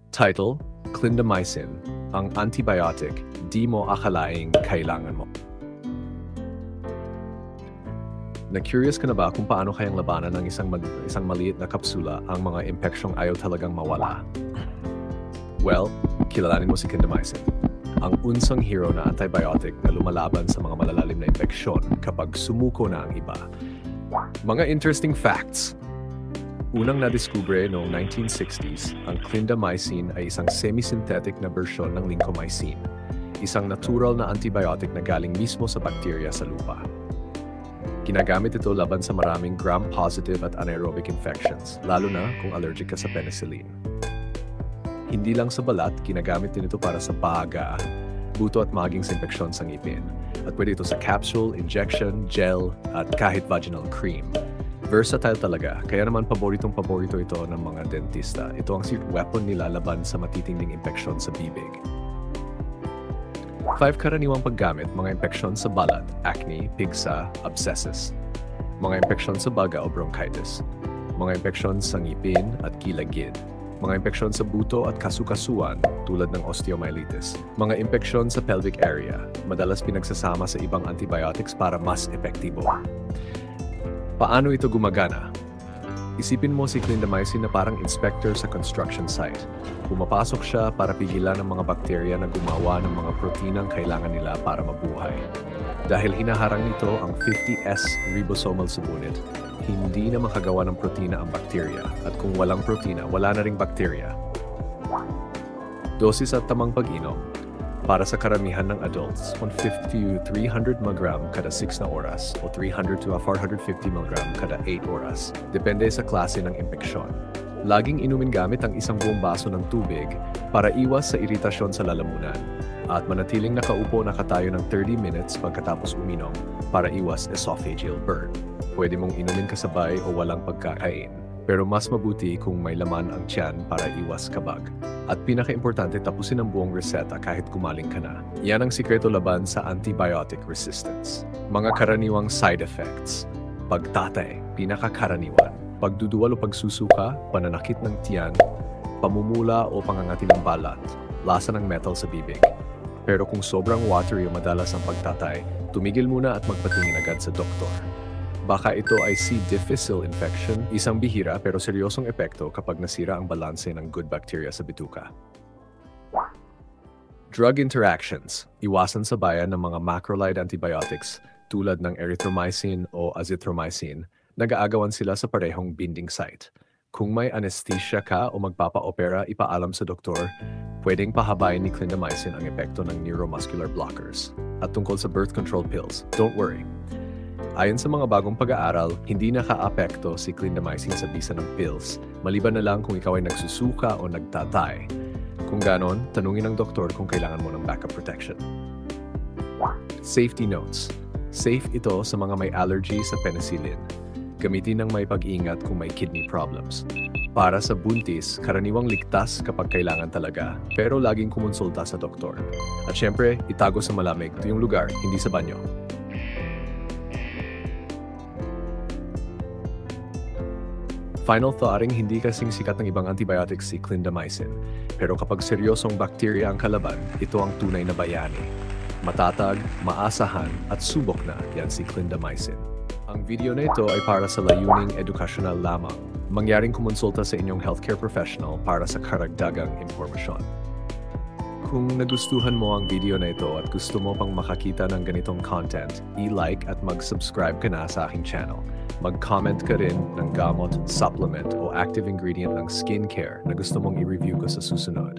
Title, Clindamycin, ang antibiotic di mo akalaing kailangan mo. Na-curious ka na ba kung paano kayang labanan ng isang maliit na kapsula ang mga impeksyong ayaw talagang mawala? Well, kilalanin mo si clindamycin, ang unsang hero na antibiotic na lumalaban sa mga malalalim na impeksyon kapag sumuko na ang iba. Mga interesting facts. Unang nadiskubre noong 1960s, ang clindamycin ay isang semi-synthetic na bersyon ng lincomycin, isang natural na antibiotic na galing mismo sa bakterya sa lupa. Ginagamit ito laban sa maraming gram-positive at anaerobic infections, lalo na kung allergic ka sa penicillin. Hindi lang sa balat, ginagamit din ito para sa baga, buto at maging sa impeksyon sa ngipin. At pwede ito sa capsule, injection, gel, at kahit vaginal cream. Versatile talaga, kaya naman paborito ito ng mga dentista. Ito ang secret weapon nila laban sa matitinding impeksyon sa bibig. 5 karaniwang paggamit, mga impeksyon sa balat, acne, pigsa, abscesses. Mga impeksyon sa baga o bronchitis. Mga impeksyon sa ngipin at kilagid. Mga impeksyon sa buto at kasukasuan tulad ng osteomyelitis. Mga impeksyon sa pelvic area, madalas pinagsasama sa ibang antibiotics para mas epektibo. Paano ito gumagana? Isipin mo si clindamycin na parang inspector sa construction site. Pumapasok siya para pigilan ng mga bakterya na gumawa ng mga proteinang kailangan nila para mabuhay. Dahil hinaharang nito ang 50S ribosomal subunit, hindi na makagawa ng protina ang bakterya. At kung walang protina, wala na ring bakterya. Dosis at tamang pag-inom. Para sa karamihan ng adults, 150 to 300 mg kada 6 na oras o 300 to 450 mg kada 8 oras. Depende sa klase ng impeksyon. Laging inumin gamit ang isang buong baso ng tubig para iwas sa iritasyon sa lalamunan at manatiling nakaupo nakatayo ng 30 minutes pagkatapos uminom para iwas esophageal burn. Pwede mong inumin kasabay o walang pagkakain, pero mas mabuti kung may laman ang tiyan para iwas kabag. At pinaka-importante, tapusin ang buong reseta kahit kumaling ka na. Yan ang sikreto laban sa antibiotic resistance. Mga karaniwang side effects. Pagtatay, pinakakaraniwan. Pagduduwal o pagsusuka, pananakit ng tiyan, pamumula o pangangati ng balat, lasa ng metal sa bibig. Pero kung sobrang watery o madalas ang pagtatay, tumigil muna at magpatingin agad sa doktor. Baka ito ay C. difficile infection, isang bihira pero seryosong epekto kapag nasira ang balanse ng good bacteria sa bituka. Drug interactions. Iwasan sabayan ng mga macrolide antibiotics tulad ng erythromycin o azithromycin. Nag-aagawan sila sa parehong binding site. Kung may anesthesia ka o magpapa-opera, ipaalam sa doktor, pwedeng pahabain ni clindamycin ang epekto ng neuromuscular blockers. At tungkol sa birth control pills, don't worry. Ayon sa mga bagong pag-aaral, hindi naka-apekto si clindamycin sa bisa ng pills, maliban na lang kung ikaw ay nagsusuka o nagtatay. Kung ganon, tanungin ng doktor kung kailangan mo ng backup protection. Safety notes. Safe ito sa mga may allergy sa penicillin. Gamitin ng may pag-ingat kung may kidney problems. Para sa buntis, karaniwang ligtas kapag kailangan talaga, pero laging kumonsulta sa doktor. At syempre, itago sa malamig tuyong lugar, hindi sa banyo. Final thoughting, hindi kasing sikat ng ibang antibiotics si clindamycin. Pero kapag seryosong bakterya ang kalaban, ito ang tunay na bayani. Matatag, maasahan, at subok na yan si clindamycin. Ang video na ito ay para sa layuning edukasyonal lamang. Mangyaring kumonsulta sa inyong healthcare professional para sa karagdagang impormasyon. Kung nagustuhan mo ang video na ito at gusto mo pang makakita ng ganitong content, i-like at mag-subscribe ka na sa aking channel. Mag-comment ka rin ng gamot, supplement o active ingredient ng skincare na gusto mong i-review ko sa susunod.